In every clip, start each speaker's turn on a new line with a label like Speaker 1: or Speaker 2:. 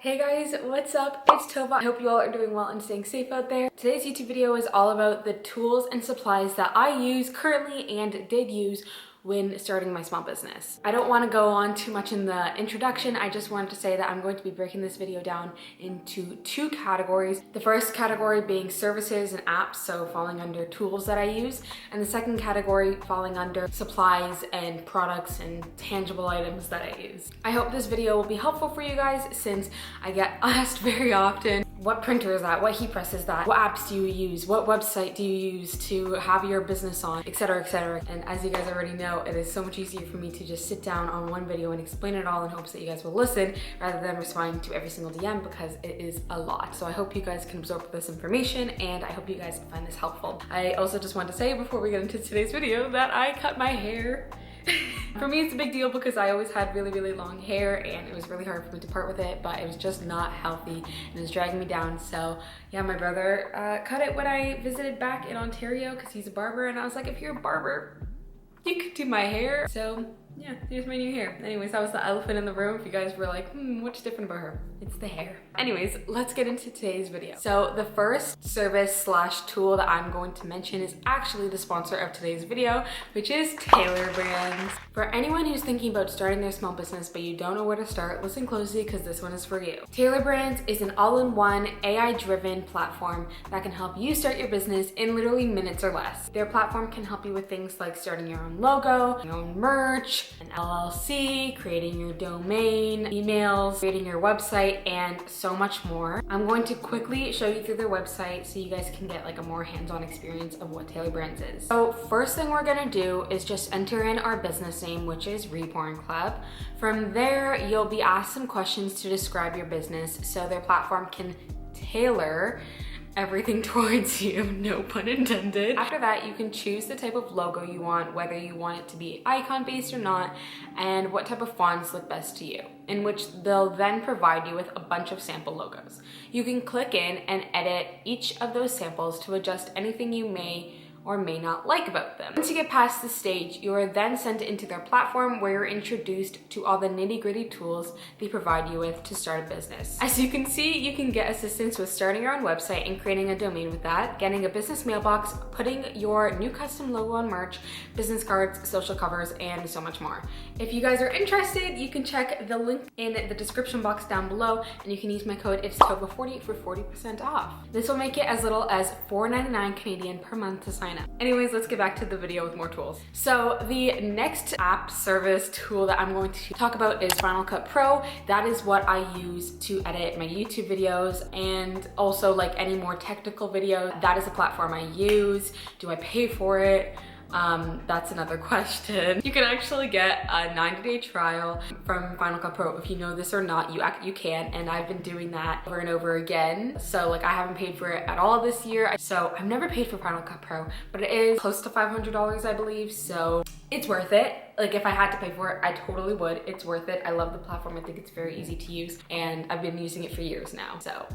Speaker 1: Hey guys, what's up? It's Tova. I hope you all are doing well and staying safe out there. Today's YouTube video is all about the tools and supplies that I use currently and did use when starting my small business. I don't want to go on too much in the introduction. I just wanted to say that I'm going to be breaking this video down into two categories. The first category being services and apps, so falling under tools that I use, and the second category falling under supplies and products and tangible items that I use. I hope this video will be helpful for you guys since I get asked very often, what printer is that? What heat press is that? What apps do you use? What website do you use to have your business on? Etc, etc. And as you guys already know, it is so much easier for me to just sit down on one video and explain it all in hopes that you guys will listen rather than responding to every single DM because it is a lot. So I hope you guys can absorb this information and I hope you guys find this helpful. I also just want to say before we get into today's video that I cut my hair. For me, it's a big deal because I always had really long hair and it was really hard for me to part with it, but it was just not healthy and it was dragging me down. So yeah, my brother cut it when I visited back in Ontario because he's a barber, and I was like, if you're a barber, you could do my hair. So yeah, here's my new hair. Anyways, that was the elephant in the room. If you guys were like, what's different about her? It's the hair. Anyways, let's get into today's video. So the first service / tool that I'm going to mention is actually the sponsor of today's video, which is TAILORBRANDS. For anyone who's thinking about starting their small business but you don't know where to start, listen closely because this one is for you. TAILORBRANDS is an all-in-one AI-driven platform that can help you start your business in literally minutes or less. Their platform can help you with things like starting your own logo, your own merch, an LLC, creating your domain, emails, creating your website, and so much more. I'm going to quickly show you through their website so you guys can get like a more hands-on experience of what TAILORBRANDS is. So first thing we're gonna do is just enter in our business name, which is Reborn Club. From there, you'll be asked some questions to describe your business so their platform can tailor everything towards you, no pun intended. After that, you can choose the type of logo you want, whether you want it to be icon-based or not, and what type of fonts look best to you, in which they'll then provide you with a bunch of sample logos. You can click in and edit each of those samples to adjust anything you may or may not like about them. Once you get past this stage, you are then sent into their platform where you're introduced to all the nitty-gritty tools they provide you with to start a business. As you can see, you can get assistance with starting your own website and creating a domain with that, getting a business mailbox, putting your new custom logo on merch, business cards, social covers, and so much more. If you guys are interested, you can check the link in the description box down below, and you can use my code itstova40 for 40% off. This will make it as little as $4.99 Canadian per month to sign up. Anyways, let's get back to the video with more tools. So the next app service tool that I'm going to talk about is Final Cut Pro. That is what I use to edit my YouTube videos and also like any more technical videos. That is the platform I use. Do I pay for it? That's another question. You can actually get a 90-day trial from Final Cut Pro. If you know this or not, you can, and I've been doing that over and over again. So like I haven't paid for it at all this year. So I've never paid for Final Cut Pro, but it is close to $500, I believe. So it's worth it. Like if I had to pay for it, I totally would. It's worth it. I love the platform. I think it's very easy to use and I've been using it for years now, so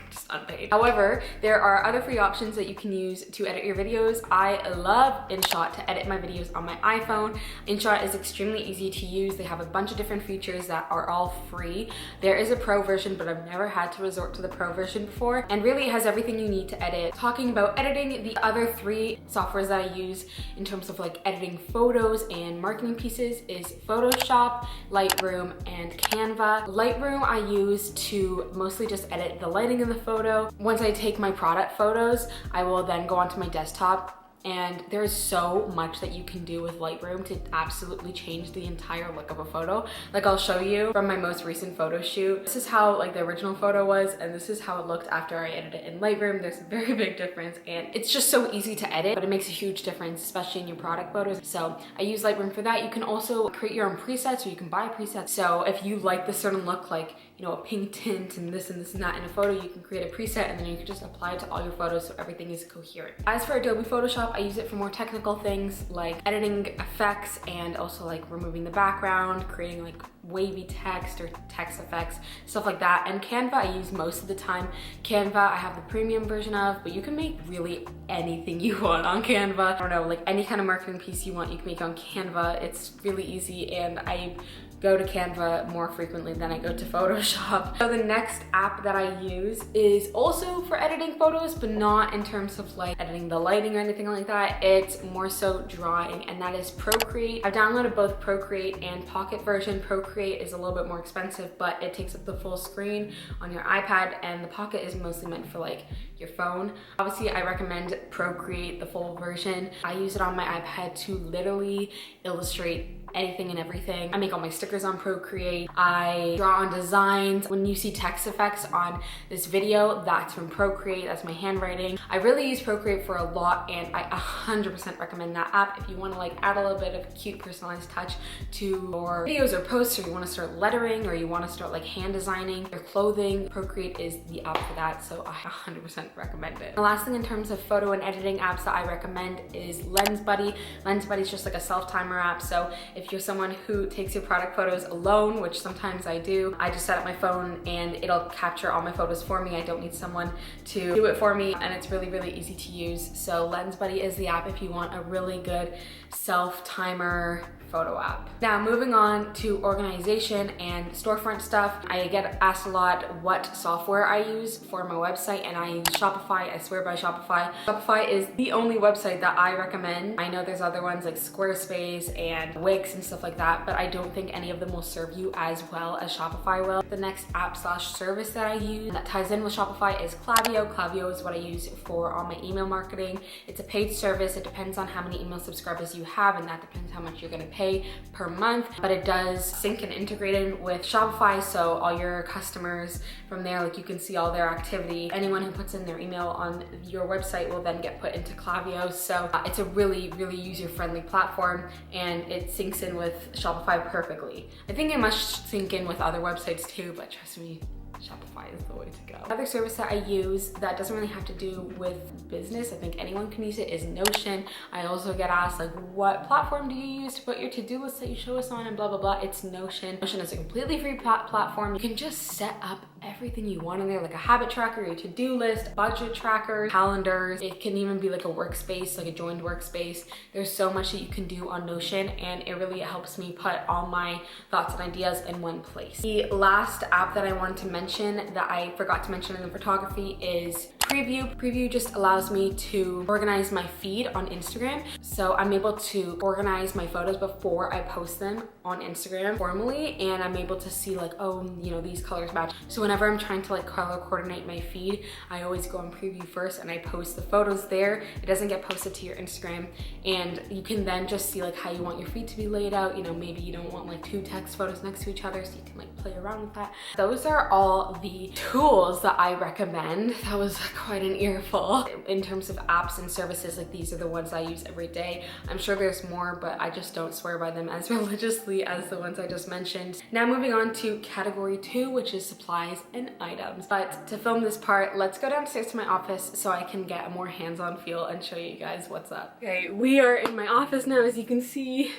Speaker 1: just unpaid. However, there are other free options that you can use to edit your videos. I love InShot to edit my videos on my iPhone. InShot is extremely easy to use. They have a bunch of different features that are all free. There is a pro version, but I've never had to resort to the pro version before, and really it has everything you need to edit. Talking about editing, the other three softwares that I use in terms of like editing photos and marketing pieces is Photoshop, Lightroom, and Canva. Lightroom I use to mostly just edit the lighting in the photo. Once I take my product photos, I will then go onto my desktop, and there is so much that you can do with Lightroom to absolutely change the entire look of a photo. Like I'll show you from my most recent photo shoot. This is how like the original photo was, and this is how it looked after I edited it in Lightroom. There's a very big difference, and it's just so easy to edit, but it makes a huge difference, especially in your product photos. So I use Lightroom for that. You can also create your own presets, or you can buy presets. So if you like this certain look, like, you know, a pink tint and this and this and that in a photo, you can create a preset and then you can just apply it to all your photos so everything is coherent. As for Adobe Photoshop, I use it for more technical things like editing effects and also like removing the background, creating like wavy text or text effects, stuff like that. And Canva I use most of the time. Canva I have the premium version of, but you can make really anything you want on Canva. I don't know, like any kind of marketing piece you want, you can make on Canva. It's really easy, and I go to Canva more frequently than I go to Photoshop. So the next app that I use is also for editing photos, but not in terms of like editing the lighting or anything like that. It's more so drawing, and that is Procreate. I've downloaded both Procreate and Pocket version. Procreate is a little bit more expensive, but it takes up the full screen on your iPad, and the Pocket is mostly meant for like your phone. Obviously, I recommend Procreate, the full version. I use it on my iPad to literally illustrate anything and everything. I make all my stickers on Procreate. I draw on designs. When you see text effects on this video, that's from Procreate. That's my handwriting. I really use Procreate for a lot, and I 100% recommend that app if you want to like add a little bit of cute personalized touch to your videos or posts, or you want to start lettering, or you want to start like hand designing your clothing. Procreate is the app for that, so I 100% recommend it. The last thing in terms of photo and editing apps that I recommend is LensBuddy. LensBuddy is just like a self-timer app, so if you're someone who takes your product photos alone, which sometimes I do, I just set up my phone and it'll capture all my photos for me. I don't need someone to do it for me, and it's really, really easy to use. So LensBuddy is the app if you want a really good self-timer photo app. Now moving on to organization and storefront stuff. I get asked a lot what software I use for my website, and I use Shopify. I swear by Shopify. Shopify is the only website that I recommend. I know there's other ones like Squarespace and Wix and stuff like that, but I don't think any of them will serve you as well as Shopify will. The next app/service that I use that ties in with Shopify is Klaviyo. Klaviyo is what I use for all my email marketing. It's a paid service. It depends on how many email subscribers you have, and that depends how much you're gonna pay per month, but it does sync and integrate in with Shopify, so all your customers from there, like you can see all their activity. Anyone who puts in their email on your website will then get put into Klaviyo, so it's a really, really user-friendly platform, and it syncs in with Shopify perfectly. I think it must sync in with other websites too, but trust me, Shopify is the way to go. Another service that I use that doesn't really have to do with business, I think anyone can use it, is Notion. I also get asked like, what platform do you use to put your to-do list that you show us on and blah, blah, blah. It's Notion. Notion is a completely free platform. You can just set up everything you want in there, like a habit tracker, your to-do list, budget tracker, calendars. It can even be like a workspace, like a joined workspace. There's so much that you can do on Notion, and it really helps me put all my thoughts and ideas in one place. The last app that I wanted to mention that I forgot to mention in the photography is Preview. Preview just allows me to organize my feed on Instagram. So I'm able to organize my photos before I post them on Instagram formally, and I'm able to see like, oh, you know, these colors match. So whenever I'm trying to like color coordinate my feed, I always go on Preview first and I post the photos there. It doesn't get posted to your Instagram, and you can then just see like how you want your feed to be laid out. You know, maybe you don't want like two text photos next to each other, so you can like play around with that. Those are all the tools that I recommend. That was quite an earful. In terms of apps and services, like these are the ones I use every day. I'm sure there's more, but I just don't swear by them as religiously as the ones I just mentioned. Now moving on to category 2, which is supplies and items. But to film this part, let's go downstairs to my office so I can get a more hands-on feel and show you guys what's up. Okay, we are in my office now, as you can see.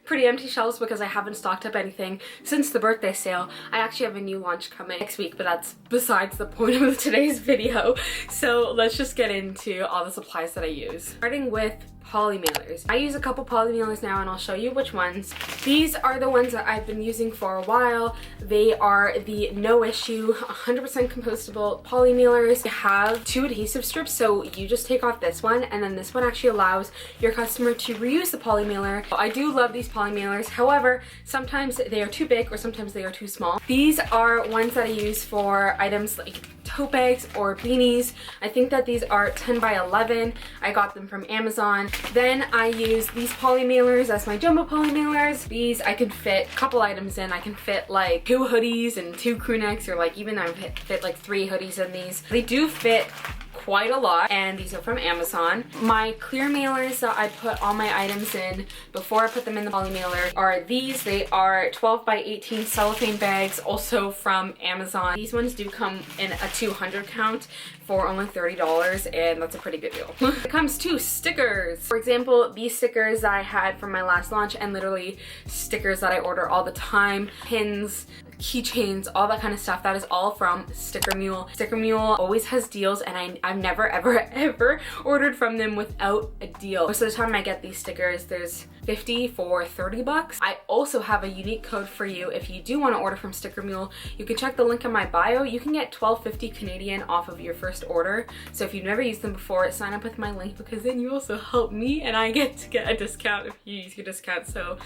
Speaker 1: Pretty empty shelves because I haven't stocked up anything since the birthday sale. I actually have a new launch coming next week, but that's besides the point of today's video. So let's just get into all the supplies that I use. Starting with polymailers. I use a couple polymailers now, and I'll show you which ones. These are the ones that I've been using for a while. They are the no issue 100% compostable polymailers. They have 2 adhesive strips, so you just take off this one, and then this one actually allows your customer to reuse the polymailer. I do love these polymailers. However, sometimes they are too big or sometimes they are too small. These are ones that I use for items like tote bags or beanies. I think that these are 10 by 11. I got them from Amazon. Then I use these polymailers as my jumbo polymailers. These I could fit a couple items in. I can fit like 2 hoodies and 2 crew necks, or like even I would fit like 3 hoodies in these. They do fit quite a lot, and these are from Amazon. My clear mailers that I put all my items in before I put them in the polymailer are these. They are 12 by 18 cellophane bags, also from Amazon. These ones do come in a 200 count for only $30, and that's a pretty good deal. When it comes to stickers, for example, these stickers that I had from my last launch, and literally stickers that I order all the time, pins, keychains, all that kind of stuff. That is all from Sticker Mule. Sticker Mule always has deals, and I've never ever ordered from them without a deal. Most of the time I get these stickers, there's 50 for 30 bucks. I also have a unique code for you if you do want to order from Sticker Mule. You can check the link in my bio. You can get $12.50 Canadian off of your first order. So if you've never used them before, sign up with my link, because then you also help me and I get to get a discount if you use your discount. So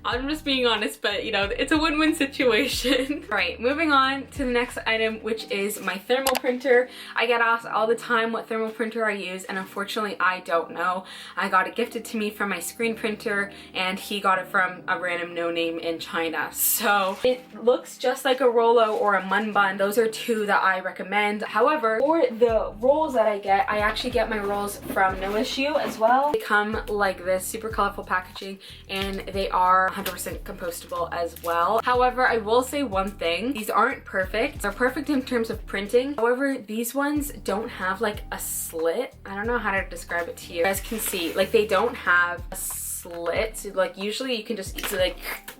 Speaker 1: I'm just being honest, but you know, it's a win-win situation. All right, moving on to the next item, which is my thermal printer. I get asked all the time what thermal printer I use, and unfortunately I don't know. I got it gifted to me from my screen printer, and he got it from a random no-name in China. So it looks just like a Rollo or a Munbun. Those are two that I recommend. However, for the rolls that I get, I actually get my rolls from No Issue as well. They come like this, super colorful packaging, and they are 100% compostable as well. However, I will say one thing, these aren't perfect. They're perfect in terms of printing. However, these ones don't have like a slit. I don't know how to describe it to you. You guys can see, like, they don't have a slit. So, like, usually you can just easily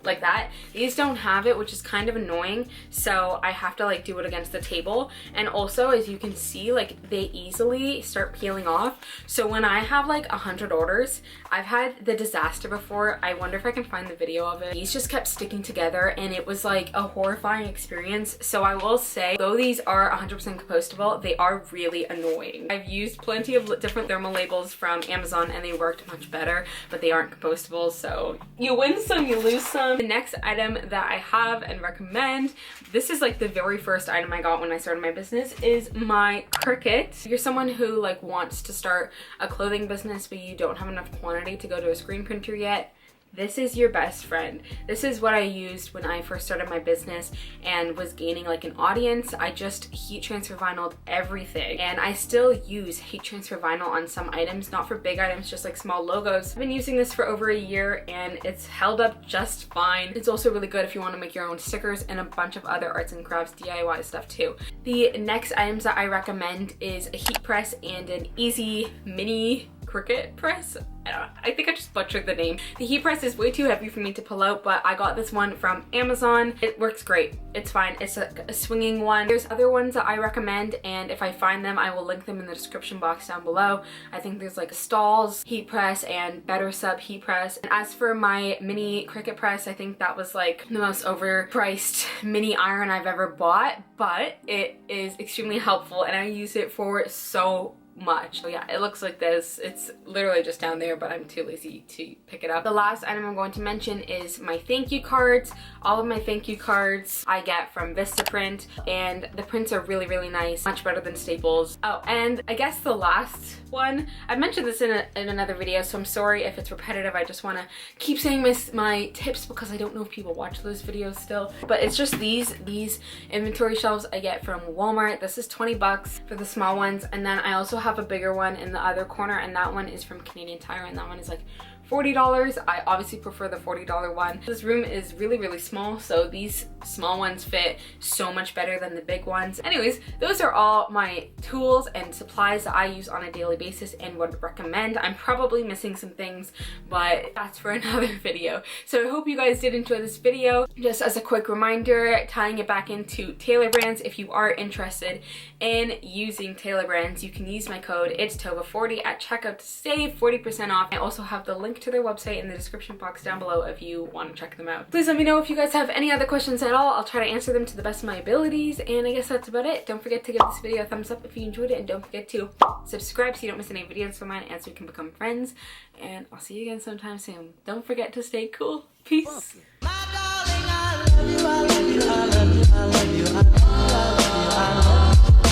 Speaker 1: like that. These don't have it, which is kind of annoying. So I have to like do it against the table. And also, as you can see, like, they easily start peeling off. So when I have like 100 orders, I've had the disaster before. I wonder if I can find the video of it. These just kept sticking together, and it was like a horrifying experience. So I will say, though these are 100% compostable, they are really annoying. I've used plenty of different thermal labels from Amazon and they worked much better, but they aren't compostable. So you win some, you lose some. The next item that I have and recommend, this is like the very first item I got when I started my business, is my Cricut. If you're someone who like wants to start a clothing business but you don't have enough quantity to go to a screen printer yet, this is your best friend. This is what I used when I first started my business and was gaining like an audience. I just heat transfer vinyled everything, and I still use heat transfer vinyl on some items, not for big items, just like small logos. I've been using this for over a year and it's held up just fine. It's also really good if you want to make your own stickers and a bunch of other arts and crafts DIY stuff too. The next items that I recommend is a heat press and an easy mini Cricut press. I think I just butchered the name. The heat press is way too heavy for me to pull out, but I got this one from Amazon. It works great. It's fine. It's a swinging one. There's other ones that I recommend, and if I find them, I will link them in the description box down below. I think there's like a Stahl's heat press and Better Sub heat press. And as for my mini Cricut press, I think that was like the most overpriced mini iron I've ever bought, but it is extremely helpful and I use it for so much. So yeah, it looks like this. It's literally just down there, but I'm too lazy to pick it up. The last item I'm going to mention is my thank you cards. All of my thank you cards I get from Vistaprint, and the prints are really, really nice. Much better than Staples. Oh, and I guess the last one, I mentioned this in another video, so I'm sorry if it's repetitive. I just want to keep saying my tips because I don't know if people watch those videos still. But it's just these inventory shelves I get from Walmart. This is 20 bucks for the small ones, and then I also have a bigger one in the other corner, and that one is from Canadian Tire, and that one is like $40. I obviously prefer the $40 one. This room is really, really small, so these small ones fit so much better than the big ones. Anyways, those are all my tools and supplies that I use on a daily basis and would recommend. I'm probably missing some things, but that's for another video. So I hope you guys did enjoy this video. Just as a quick reminder, tying it back into TAILORBRANDS, if you are interested in using TAILORBRANDS, you can use my code itstova40 at checkout to save 40% off. I also have the link to their website in the description box down below if you want to check them out. Please let me know if you guys have any other questions at all. I'll try to answer them to the best of my abilities, and I guess that's about it. Don't forget to give this video a thumbs up if you enjoyed it, and don't forget to subscribe so you don't miss any videos from mine and so we can become friends, and I'll see you again sometime soon. Don't forget to stay cool. Peace.
Speaker 2: My darling, I love you, I love you, I love you, I love you, I love you, I love you.